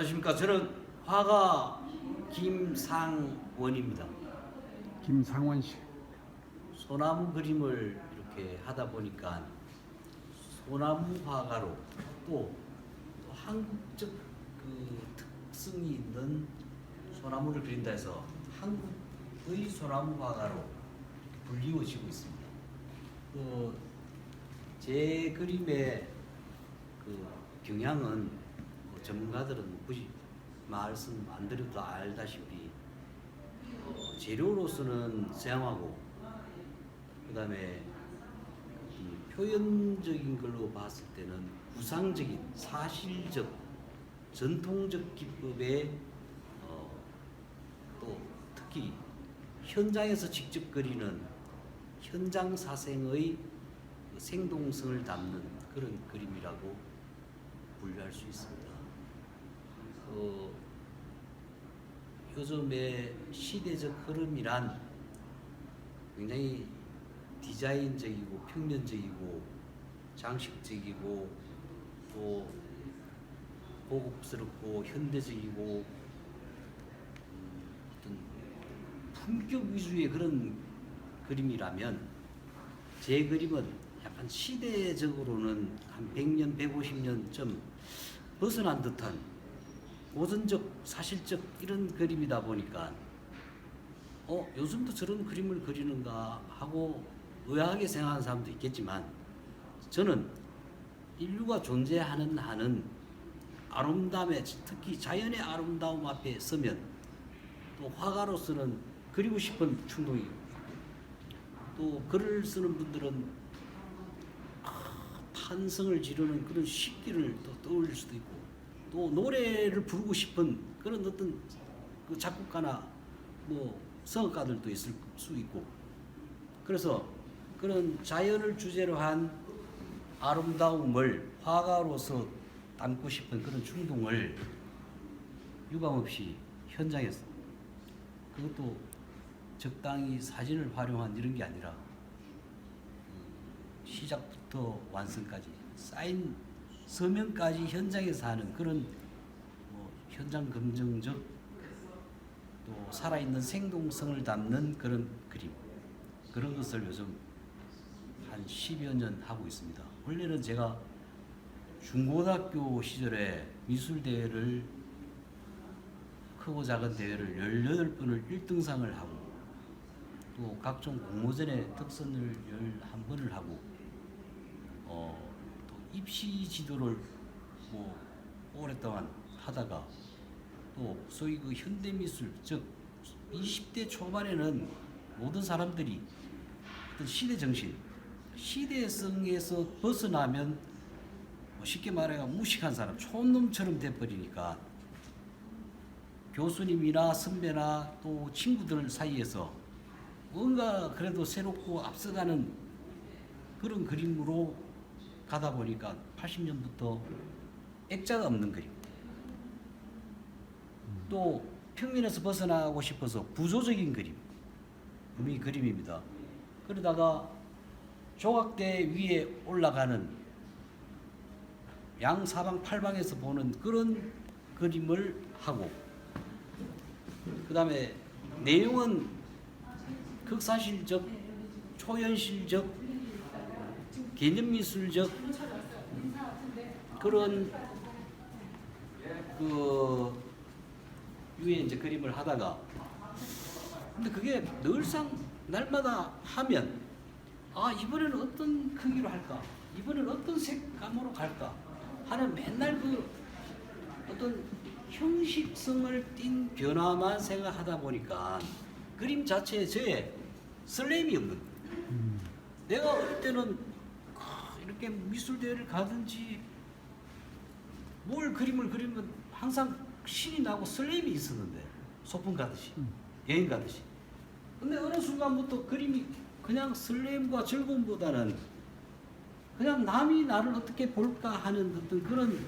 안녕하십니까. 저는 화가 김상원입니다. 김상원 씨. 소나무 그림을 이렇게 하다 보니까 소나무 화가로 또 한국적 그 특성이 있는 소나무를 그린다 해서 한국의 소나무 화가로 불리워지고 있습니다. 제 그림의 그 경향은 전문가들은 굳이 말씀 안 드려도 알다시피 재료로서는 서양하고 그 다음에 표현적인 걸로 봤을 때는 구상적인 사실적 전통적 기법에 또 특히 현장에서 직접 그리는 현장 사생의 생동성을 담는 그런 그림이라고 분류할 수 있습니다. 요즘의 시대적 흐름이란 굉장히 디자인적이고 평면적이고 장식적이고 또 고급스럽고 현대적이고 어떤 품격 위주의 그런 그림이라면 제 그림은 약간 시대적으로는 한 100년, 150년쯤 벗어난 듯한 고전적, 사실적 이런 그림이다 보니까 요즘도 저런 그림을 그리는가 하고 의아하게 생각하는 사람도 있겠지만 저는 인류가 존재하는 한은 아름다움에 특히 자연의 아름다움 앞에 서면 또 화가로서는 그리고 싶은 충동이 또 글을 쓰는 분들은 탄성을 지르는 그런 식기를 또 떠올릴 수도 있고 또 노래를 부르고 싶은 그런 어떤 그 작곡가나 뭐 성악가들도 있을 수 있고 그래서 그런 자연을 주제로 한 아름다움을 화가로서 담고 싶은 그런 충동을 유감없이 현장에서 그것도 적당히 사진을 활용한 이런 게 아니라 시작부터 완성까지 쌓인 서면까지 현장에서 하는 그런 현장 감정적 또 살아있는 생동성을 담는 그런 그림 그런 것을 요즘 한 10여 년 하고 있습니다. 원래는 제가 중고등학교 시절에 미술대회를 크고 작은 대회를 18번을 1등상을 하고 또 각종 공모전에 특선을 11번을 하고 또 입시 지도를 뭐 오랫동안 하다가 또 소위 그 현대미술 즉 20대 초반에는 모든 사람들이 어떤 시대 정신 시대성에서 벗어나면 쉽게 말해서 무식한 사람 촌놈처럼 돼버리니까 교수님이나 선배나 또 친구들 사이에서 뭔가 그래도 새롭고 앞서가는 그런 그림으로 가다 보니까 80년부터 액자가 없는 그림 또 평면에서 벗어나고 싶어서 구조적인 그림입니다. 그러다가 조각대 위에 올라가는 양사방 팔방에서 보는 그런 그림을 하고 그 다음에 내용은 극사실적 초현실적 개념미술적 그런 그 위에 이제 그림을 하다가 근데 그게 늘상 날마다 하면 이번에는 어떤 크기로 할까 이번에는 어떤 색감으로 갈까 하는 맨날 그 어떤 형식성을 띤 변화만 생각하다 보니까 그림 자체에 저의 설렘이 없는 거예요. 내가 어릴 때는 이렇게 미술대회를 가든지 뭘 그림을 그리면 항상 신이 나고 설렘이 있었는데 소풍 가듯이 여행 가듯이 근데 어느 순간부터 그림이 그냥 설렘과 즐거움보다는 그냥 남이 나를 어떻게 볼까 하는 어떤 그런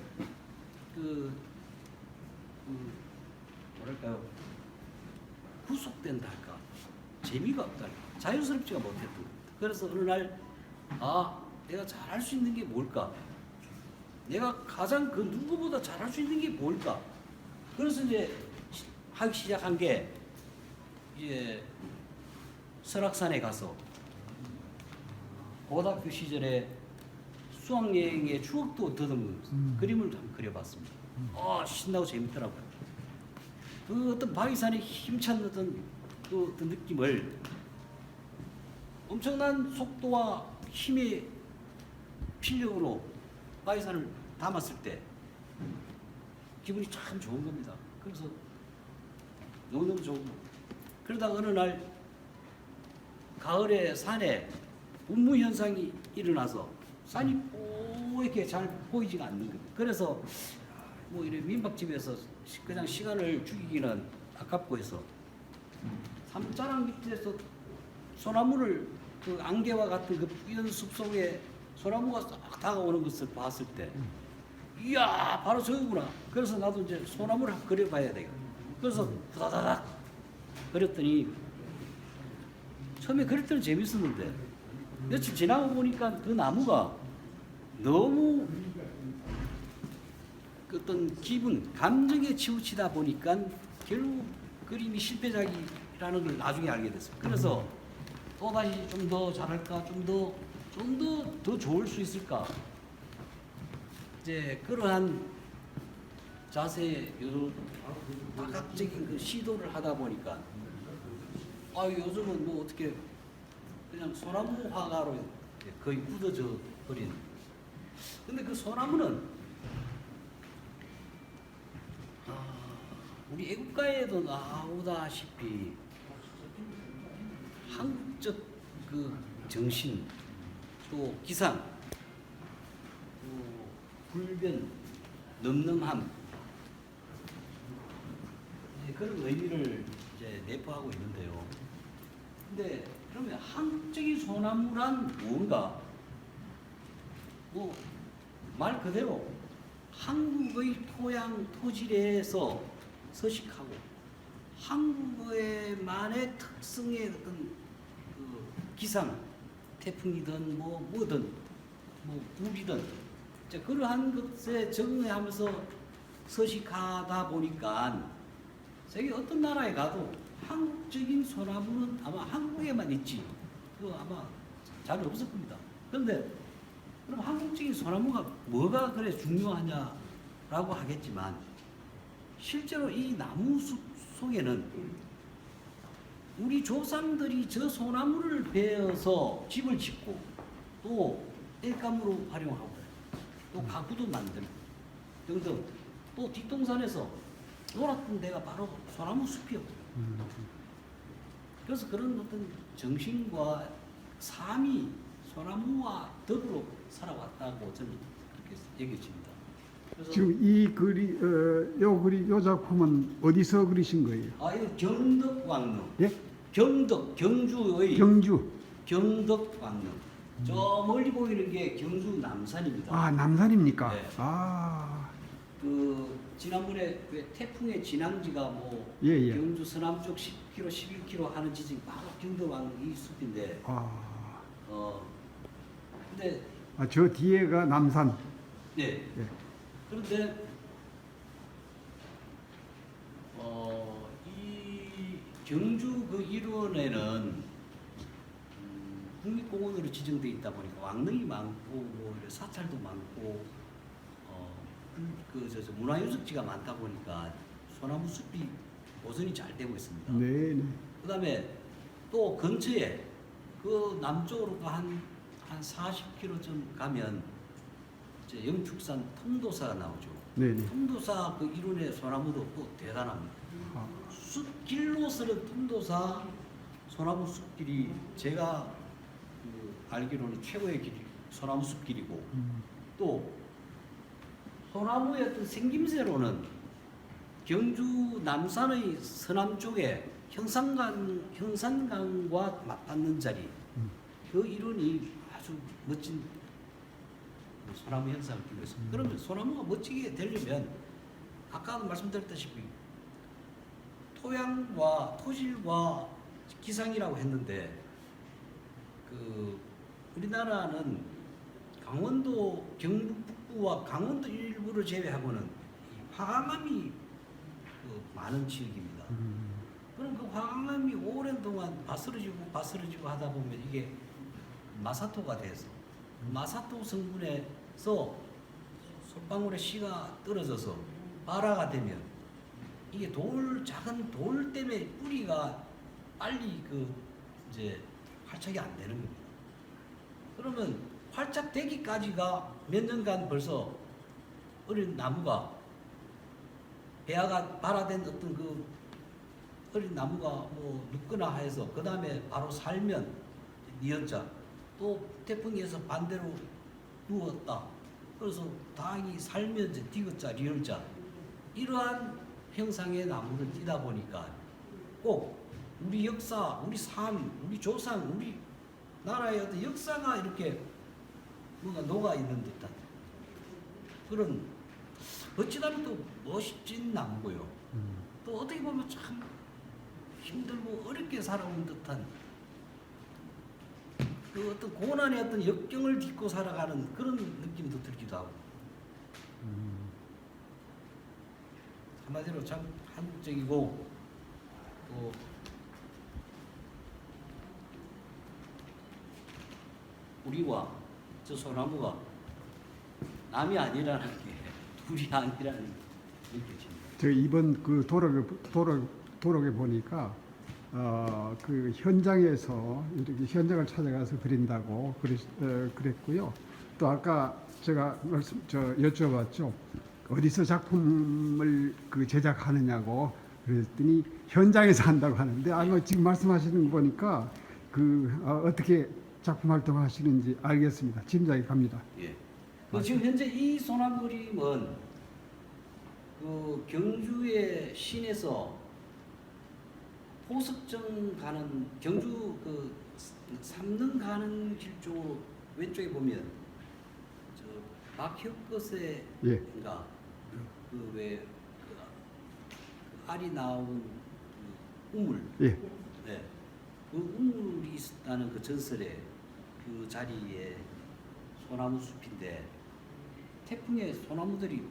뭐랄까요 구속된다 할까 재미가 없다 할까 자연스럽지가 못했던 겁니다. 그래서 어느 날 내가 잘할 수 있는 게 뭘까 내가 가장 그 누구보다 잘할 수 있는 게 뭘까 그래서 이제 하기 시작한 게 이제 설악산에 가서 고등학교 시절에 수학여행의 추억도 더듬으면서 그림을 한번 그려봤습니다. 신나고 재밌더라고요. 그 어떤 바위산의 힘찬 어떤 느낌을 엄청난 속도와 힘의 필력으로 바위산을 담았을 때 기분이 참 좋은 겁니다. 그래서 너무너무 좋은 거. 그러다가 어느 날 가을에 산에 운무 현상이 일어나서 산이 이렇게 잘 보이지가 않는 거예요. 그래서 뭐 이런 민박집에서 그냥 시간을 죽이기는 아깝고 해서 산자락 밑에서 소나무를 그 안개와 같은 그 뿌연 숲 속에 소나무가 싹 다가오는 것을 봤을 때 이야 바로 저거구나. 그래서 나도 이제 소나무를 한번 그려봐야 되겠다. 그래서 후다다닥 그렸더니 처음에 그릴 때는 재밌었는데 며칠 지나고 보니까 그 나무가 너무 그 어떤 기분, 감정에 치우치다 보니까 결국 그림이 실패작이라는 걸 나중에 알게 됐어요. 그래서 또다시 좀 더 잘할까, 좀 더 좋을 수 있을까. 이제 그러한 자세의 다각적인 그 시도를 하다 보니까 요즘은 뭐 어떻게 그냥 소나무 화가로 거의 굳어져 버린. 근데 그 소나무는 우리 애국가에도 나오다시피 한국적 그 정신, 또 기상, 또 불변, 넘넘함, 그런 의미를 이제 내포하고 있는데요. 근데 그러면 한국적인 소나무란 무언가? 뭐 말 그대로 한국의 토양 토질에서 서식하고 한국의만의 특성의 어떤 그 기상, 태풍이든 뭐든 뭐 불이든 이제 그러한 것에 적응하면서 서식하다 보니까 세계 어떤 나라에 가도 한국적인 소나무는 아마 한국에만 있지. 그거 아마 잘 없을 겁니다. 그런데 그럼 한국적인 소나무가 뭐가 그래 중요하냐라고 하겠지만 실제로 이 나무숲 속에는 우리 조상들이 저 소나무를 베어서 집을 짓고 또 일감으로 활용하고 또 가구도 만들고 등등 또 뒷동산에서 놀았던 데가 바로 소나무 숲이었고요. 그래서 그런 어떤 정신과 삶이 소나무와 더불어 살아왔다고 저는 그렇게 여겨집니다. 그래서 지금 이 그리 요 작품은 어디서 그리신 거예요? 이거 경덕왕릉. 예? 경주의 경주. 경덕왕릉. 저 멀리 보이는 게 경주 남산입니다. 아, 남산입니까? 네. 아. 그 지난번에 왜 태풍의 진앙지가 뭐 예, 예. 경주 서남쪽 10km, 11km 하는 지점이 바로 경덕왕릉 이 숲인데 근데 저 뒤에가 남산. 네. 예. 그런데 이 경주 그 일원에는 국립공원으로 지정돼 있다 보니까 왕릉이 많고 뭐 사찰도 많고 문화유적지가 많다 보니까 소나무 숲이 보존이 잘 되고 있습니다. 네, 네. 그다음에 또 근처에 그 남쪽으로도 한 40km 가면 이제 영축산 통도사가 나오죠. 네, 네. 통도사 그 이론의 소나무도 또 대단합니다. 숲길로서는 통도사 소나무 숲길이 제가 알기로는 최고의 길이 소나무 숲길이고 또 소나무의 어떤 생김새로는 경주 남산의 서남 쪽에 형산강과 맞닿는 자리 그 이론이 아주 멋진 소나무 현상을 띠고 있습니다. 그러면 소나무가 멋지게 되려면 아까도 말씀드렸다시피 토양과 토질과 기상이라고 했는데 그 우리나라는 강원도 경북 북부와 강원도 일부를 제외하고는 화강암이 그 많은 지역입니다. 그럼 그 황암이 오랜 동안 바스러지고 하다 보면 이게 마사토가 돼서 마사토 성분에서 솔방울의 씨가 떨어져서 발화가 되면 이게 작은 돌 때문에 뿌리가 빨리 이제 활착이 안 되는 겁니다. 그러면 활착되기까지가 몇 년간 벌써 어린 나무가 배아가 발화된 어떤 그 어린 나무가 뭐 눕거나 해서 그 다음에 바로 살면 니었자 또 태풍에서 반대로 누웠다. 그래서 다행히 살면 이제 디귿자 리을자 이러한 형상의 나무를 띠다 보니까 꼭 우리 역사, 우리 삶, 우리 조상, 우리 나라의 어떤 역사가 이렇게 뭔가 녹아 있는 듯한 그런 어찌다면 또 멋진 나무고요. 또 어떻게 보면 참 힘들고 어렵게 살아온 듯한 그 어떤 고난의 어떤 역경을 딛고 살아가는 그런 느낌도 들기도 하고 한마디로 참 한국적이고 또 우리와 저 소나무가 남이 아니라는 게 둘이 아니라는 게 느껴집니다. 저 이번 그 도록에 보니까 그 현장에서 이렇게 현장을 찾아가서 그린다고 그랬고요. 또 아까 제가 여쭤봤죠. 어디서 작품을 그 제작하느냐고 그랬더니 현장에서 한다고 하는데 지금 말씀하시는 거 보니까 어떻게 작품 활동하시는지 알겠습니다. 짐작이 갑니다. 예. 지금 현재 이 소나무 그림은 그 경주의 시내에서 호석정 가는 경주 그 삼릉 가는 길 쪽으로 왼쪽에 보면 저 박혁것의 예. 그왜 알이 나온 그 우물. 예. 네. 그 우물이 있다는 그 전설의 그 자리에 소나무 숲인데 태풍에 소나무들이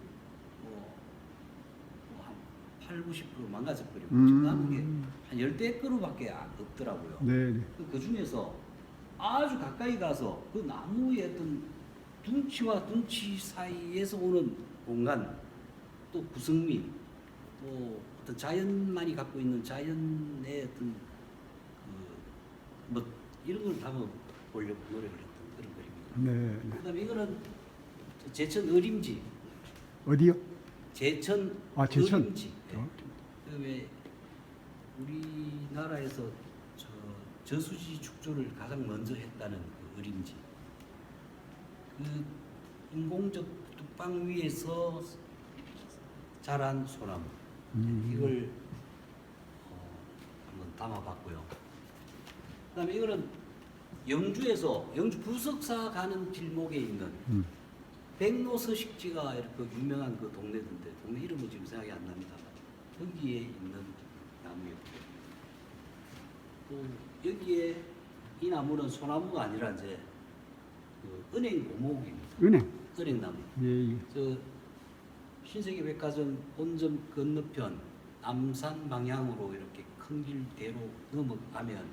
한 80~90% 망가져버리고 지금 남은 게 한 10그루밖에 없더라고요. 네. 그 중에서 아주 가까이 가서 그 나무의 어떤 둔치와 둔치 사이에서 오는 공간 또 구성미 또 어떤 자연만이 갖고 있는 자연의 어떤 뭐 이런 걸 담아 보려고 노력을 했던 그런 그림입니다. 네. 그다음에 이거는 제천 어림지. 어디요? 제천 제천. 어림지. 네. 그다음에 우리나라에서 저수지 축조를 가장 먼저 했다는 그 어림지. 그 인공적 뚝방 위에서 자란 소나무. 이걸 한번 담아봤고요. 그다음에 이거는 영주 부석사 가는 길목에 있는 백로서식지가 이렇게 유명한 그 동네인데 동네 이름은 지금 생각이 안 납니다. 거기에 있는 나무였고요. 또 여기에 이 나무는 소나무가 아니라 이제 그 은행 고목입니다. 은행나무. 예. 저 신세계백화점 본점 건너편 남산 방향으로 이렇게 큰 길대로 넘어가면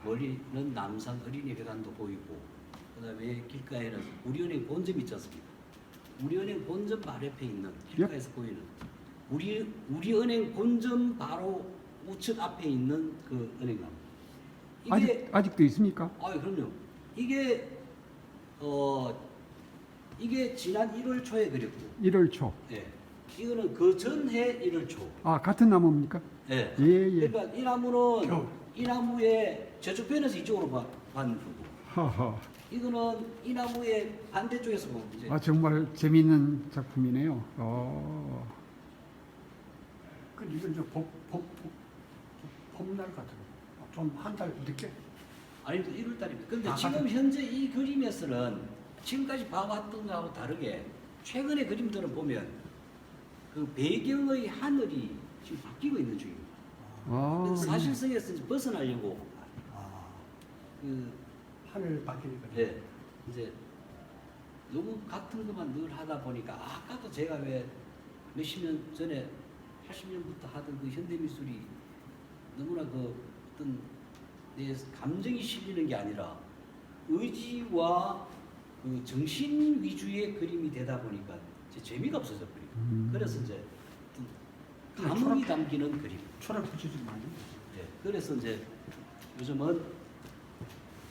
멀리는 남산 어린이회관도 보이고 그다음에 길가에는 우리은행 본점이 있지 않습니까? 우리은행 본점 바로 옆에 있는 길가에서 보이는 우리은행 본점 바로 우측 앞에 있는 그 은행나무. 이게 아직도 있습니까? 그럼요. 이게 지난 1월 초에 그렸고 1월 초. 예. 이거는 그 전해 1월 초. 같은 나무입니까? 예. 예. 그러니까 이 나무는 이 나무의 저쪽편에서 이쪽으로 반 거고. 하하. 이거는 이 나무의 반대쪽에서 보면 이제 정말 재미있는 작품이네요. 그 이건 저 봄날 같은 좀 한 달 늦게. 아닙니다. 1월 달입니다. 근데 지금 맞아요. 현재 이 그림에서는 지금까지 봐왔던 거하고 다르게 최근의 그림들은 보면 그 배경의 하늘이 지금 바뀌고 있는 중입니다. 그래서 사실성에서 이제 벗어나려고 그 하늘 바뀌니까. 네, 이제 너무 같은 것만 늘 하다 보니까 아까도 제가 왜 몇십 년 전에 80년부터 하던 그 현대미술이 너무나 그 어떤 내 감정이 실리는 게 아니라 의지와 그 정신 위주의 그림이 되다 보니까 이제 재미가 없어져 버리고 그래서 이제 어떤 감흥이 담기는 그림. 철학 붙이지 많이. 예, 그래서 이제 요즘은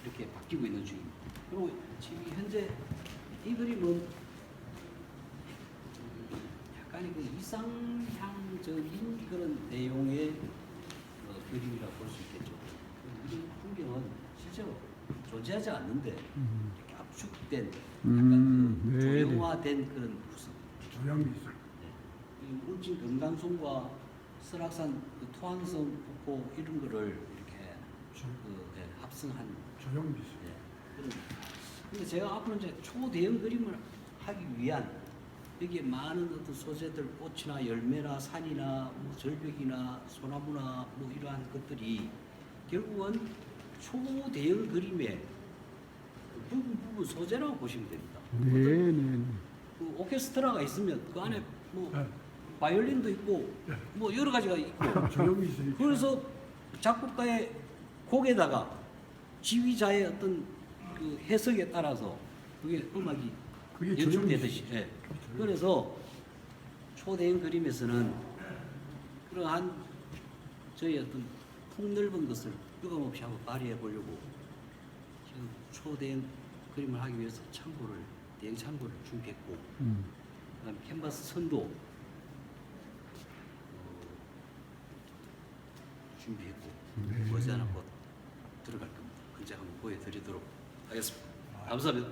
이렇게 바뀌고 있는 중입니다. 그리고 지금 현재 이 그림은 약간의 그 이상향적인 그런 내용의 그림이라고 볼 수 있겠죠. 이 풍경은 실제로 존재하지 않는데 이렇게 압축된 약간 그 네네. 조형화된 그런 구성. 조형미술. 이 울진 금강송과 설악산 그 토항성 폭포 이런 거를 이렇게 합성한 조형미술. 그런. 근데 제가 앞으로 이제 초대형 그림을 하기 위한 여기에 많은 어떤 소재들, 꽃이나 열매나 산이나 뭐 절벽이나 소나무나 뭐 이러한 것들이 결국은 초대형 그림의 부분 소재라고 보시면 됩니다. 네네. 그 오케스트라가 있으면 그 안에 뭐 네. 바이올린도 있고 네. 뭐 여러 가지가 있고 조형미술이. 그래서 작곡가의 곡에다가 지휘자의 어떤 그 해석에 따라서 그게 음악이 그게 연출되듯이. 조형미술. 예. 그래서 초대형 그림에서는 그러한 저희 어떤 폭넓은 것을 유감없이 한번 발휘해 보려고 지금 초대형 그림을 하기 위해서 창고를 대형 창고를 준비했고 그다음 캔버스 선도 준비했고 머지않아 곧 들어갈 겁니다. 근제 한번 보여드리도록 하겠습니다. 감사합니다.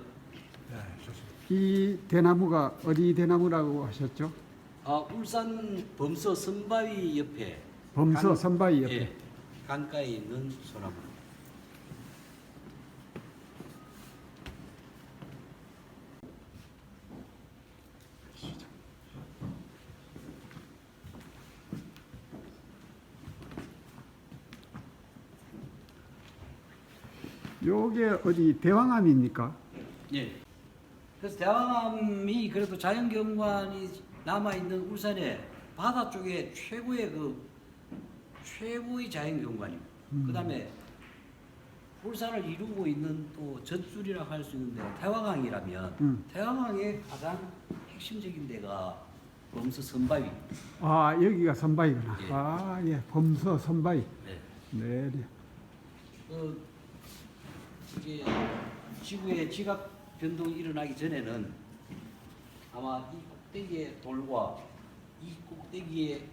네, 좋습니다. 이 대나무가 어디 대나무라고 하셨죠? 울산 범서 선바위 옆에 범서 선바위 옆에. 예, 강가에 있는 소나무. 요게 어디 대왕암입니까? 예. 그래서 대왕암이 그래도 자연경관이 남아 있는 울산의 바다 쪽에 최고의 자연경관입니다. 그다음에 울산을 이루고 있는 또 젖줄이라고 할 수 있는데 태화강이라면 태화강의 가장 핵심적인 데가 범서 선바위. 아 여기가 선바위구나. 예. 아 예, 범서 선바위. 네. 네. 이게 지구의 지각 변동이 일어나기 전에는 아마 이 꼭대기의 돌과 이 꼭대기의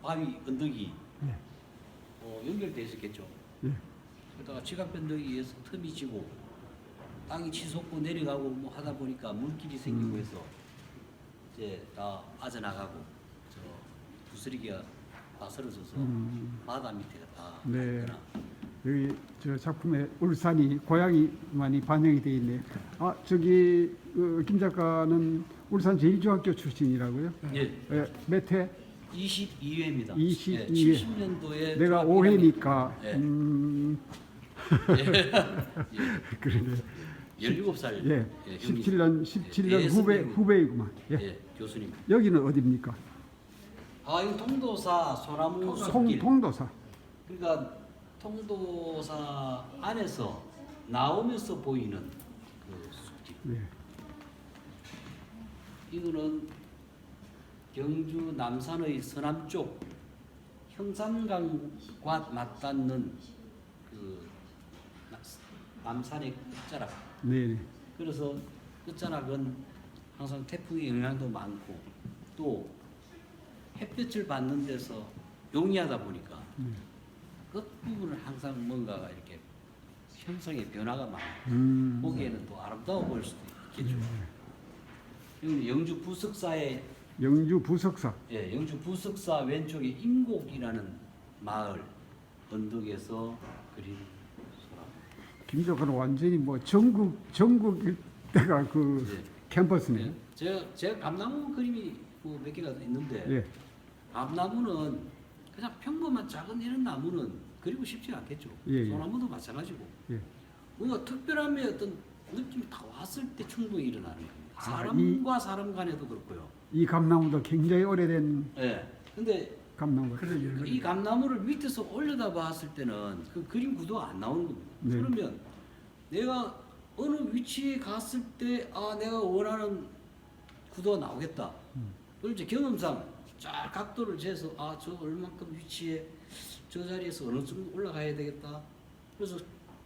바위 언덕이 예. 연결되어 있었겠죠. 예. 그러다가 지각 변동에 의해서 틈이 지고 땅이 치솟고 내려가고 뭐 하다 보니까 물길이 생기고 해서 이제 다 빠져나가고 저 부스러기가 다 쓰러져서 바다 밑에가 다 네. 있거나. 여기 저 작품에 울산이 고향이 많이 반영이 되어 있네요. 아 저기 김 작가는 울산 제1중학교 출신이라고요? 예. 예, 몇 회? 22회입니다. 22회. 70년도에 내가 5회니까. 예. 그러네. 17살. 예. 17년 후배이구만. 예. 예, 교수님. 여기는 어디입니까? 이 통도사 소나무 숲길. 통도사. 그러니까 통도사 안에서 나오면서 보이는 그 숲길. 예. 이거는 경주 남산의 서남쪽 형산강과 맞닿는 그 남산의 끝자락. 네. 그래서 끝자락은 항상 태풍의 영향도 많고 또 햇볕을 받는 데서 용이하다 보니까 끝부분은 항상 뭔가가 이렇게 형성의 변화가 많고 보기에는 또 아름다워 보일 수도 있겠죠. 여기 영주 부석사의 영주 부석사. 예, 영주 부석사 왼쪽에 임곡이라는 마을 언덕에서 그린 소나무. 김 작가는 완전히 뭐 전국 때가 그 예. 캠퍼스네. 예. 제가 감나무 그림이 뭐 몇 개가 있는데 예. 감나무는 그냥 평범한 작은 이런 나무는 그리고 싶지 않겠죠. 예, 예. 소나무도 마찬가지고 예. 뭔가 특별함의 어떤 느낌이 다 왔을 때 충동이 일어나는 겁니다. 아, 사람과 사람 간에도 그렇고요. 이 감나무도 굉장히 오래된. 예. 근데 감나무. 그래 이 감나무를 밑에서 올려다 봤을 때는 그 그림 구도가 안 나오는 겁니다. 네. 그러면 내가 어느 위치에 갔을 때 내가 원하는 구도가 나오겠다. 그걸 이제 경험상 쫙 각도를 재서 저 얼만큼 위치에 저 자리에서 어느 정도 올라가야 되겠다. 그래서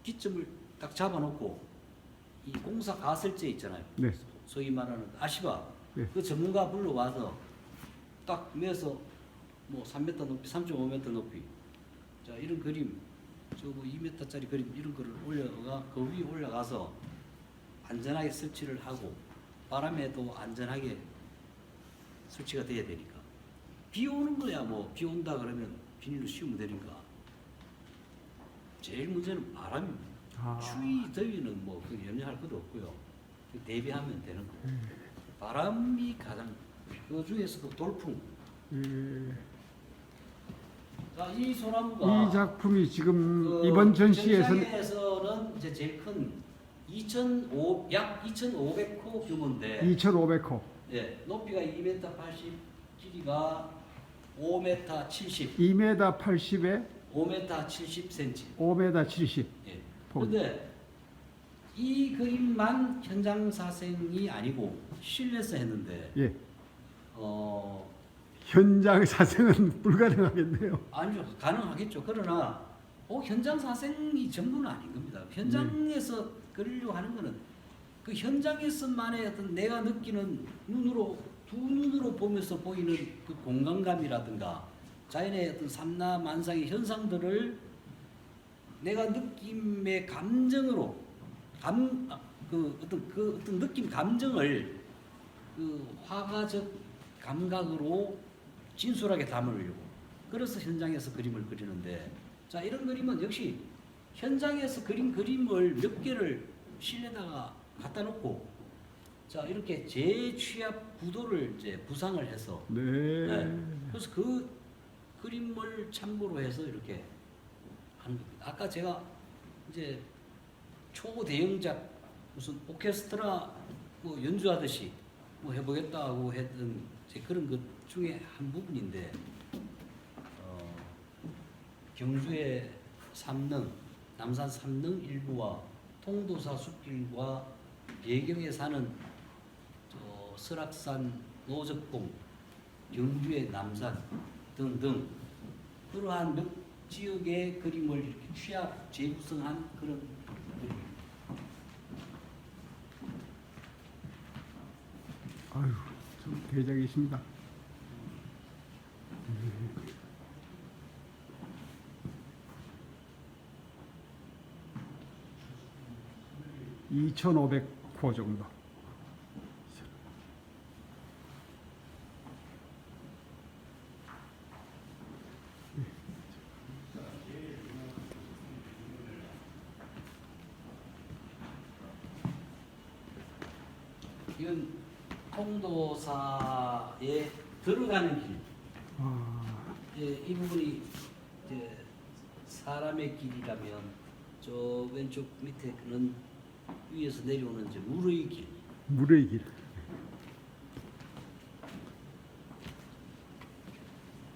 기점을 딱 잡아놓고 이 공사 가설제 있잖아요. 네. 소위 말하는 아시바 네. 그 전문가 불러와서 딱 매서 뭐 3m 높이, 3.5m 높이 자 이런 그림 저뭐 2m짜리 그림 이런 거를 올려가 그 위에 올라가서 안전하게 설치를 하고 바람에도 안전하게 설치가 돼야 되니까 비 오는 거야 뭐 비 온다 그러면 비닐로 씌우면 되니까 제일 문제는 바람입니다. 추위 더위는 뭐 그 염려할 것도 없고요. 대비하면 되는 거고 바람이 가장 그 중에서도 돌풍. 예. 자, 이 소나무가 이 작품이 지금 그 이번 전시에서는 전시장에서는 이제 제일 큰 약 2,500호 규모인데 2,500호, 예, 높이가 2m 80, 길이가 5m 70, 2m 80에 5m 70cm. 5m 70. 예. 폭. 그런데 이 그림만 현장 사생이 아니고 실내에서 했는데 예. 현장 사생은 불가능하겠네요. 아니죠. 가능하겠죠. 그러나 현장 사생이 전부는 아닌 겁니다. 현장에서 그리려고 하는 거는 그 현장에서만의 어떤 내가 느끼는 두 눈으로 보면서 보이는 그 공간감이라든가 자연의 어떤 삼라만상의 현상들을 내가 느낌의 감정으로 어떤 느낌 감정을 그 화가적 감각으로 진솔하게 담으려고 그래서 현장에서 그림을 그리는데 자 이런 그림은 역시 현장에서 그린 그림을 몇 개를 실내다가 갖다 놓고 자 이렇게 재취합 구도를 이제 부상을 해서 네. 그래서 그 그림을 참고로 해서 이렇게 하는 겁니다. 아까 제가 이제 초대형작 무슨 오케스트라 뭐 연주하듯이 뭐 해보겠다고 했던 그런 것 중에 한 부분인데 경주의 삼릉, 남산 삼릉 일부와 통도사 숲길과 배경에 사는 설악산 노적봉, 경주의 남산 등등 그러한 몇 지역의 그림을 이렇게 취합 재구성한 그런 그림입니다. 아유, 좀 대작이십니다. 2,500호 정도. 이건 통도사에 들어가는 길. 이 부분이 이제 사람의 길이라면 저 왼쪽 밑에는 위에서 내려오는 이제 물의 길. 물의 길.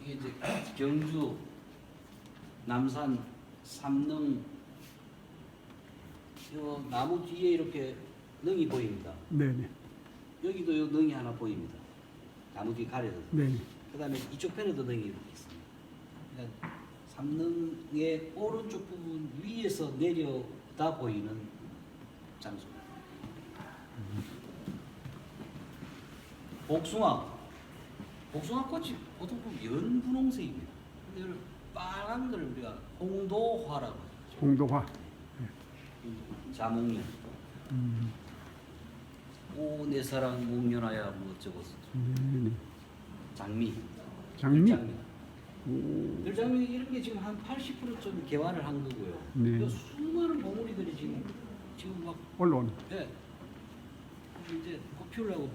이게 이제 경주, 남산, 삼릉 요 나무 뒤에 이렇게 능이 보입니다. 네네. 여기도 요 능이 하나 보입니다. 나무 뒤 가려져서. 네네. 그다음에 이쪽 편에도 능이 이렇게 있습니다. 그러니까 삼릉의 오른쪽 부분 위에서 내려다 보이는 장소입니다. 복숭아 꽃이 보통 보면 연분홍색입니다. 근데 이걸 빨간 걸 우리가 홍도화라고 하죠. 홍도화. 자몽년. 오 내 사랑 목련하야 뭐 어쩌고 네네. 장미. 장미. 들장미 이런 게 지금 한 80%좀 개화를 한 거고요. 네. 그 수많은 봉우리들이 지금 막 올라오는. 네. 이제 꽃 피우려고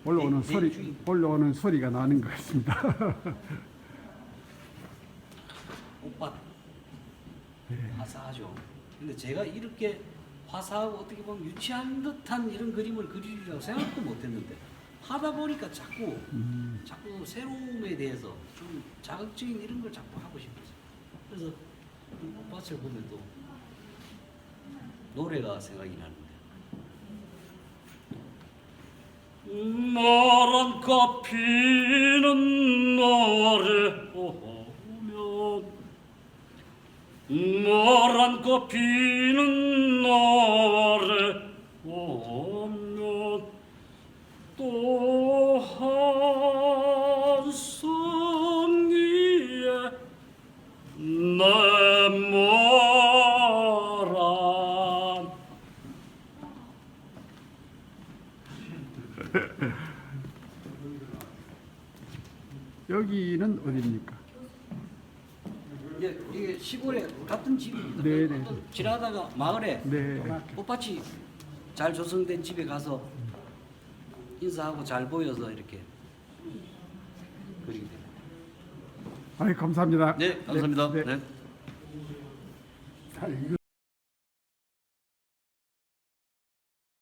올라오는 대기 소리. 중인 올라오는 소리가 나는 것 같습니다. 꽃밭 네. 화사하죠. 근데 제가 이렇게 화사하고 어떻게 보면 유치한 듯한 이런 그림을 그리리라고 생각도 못했는데 하다 보니까 자꾸 새로움에 대해서 좀 자극적인 이런 걸 자꾸 하고 싶었어요. 그래서 이 꽃밭을 보면 또 노래가 생각이 나는데. 노란 꽃 피는 노래 오면 노란 꽃 피는 노래 오면 또 한 송이에 내 모란 여기는 어디입니까? 이게 시골에 같은 집입니다. 네네. 어떤 지나다가 마을에 네. 꽃밭이 잘 조성된 집에 가서 인사하고 잘 보여서 이렇게 그리게 됩니다. 아이 감사합니다. 네, 감사합니다. 네. 네. 잘 읽어.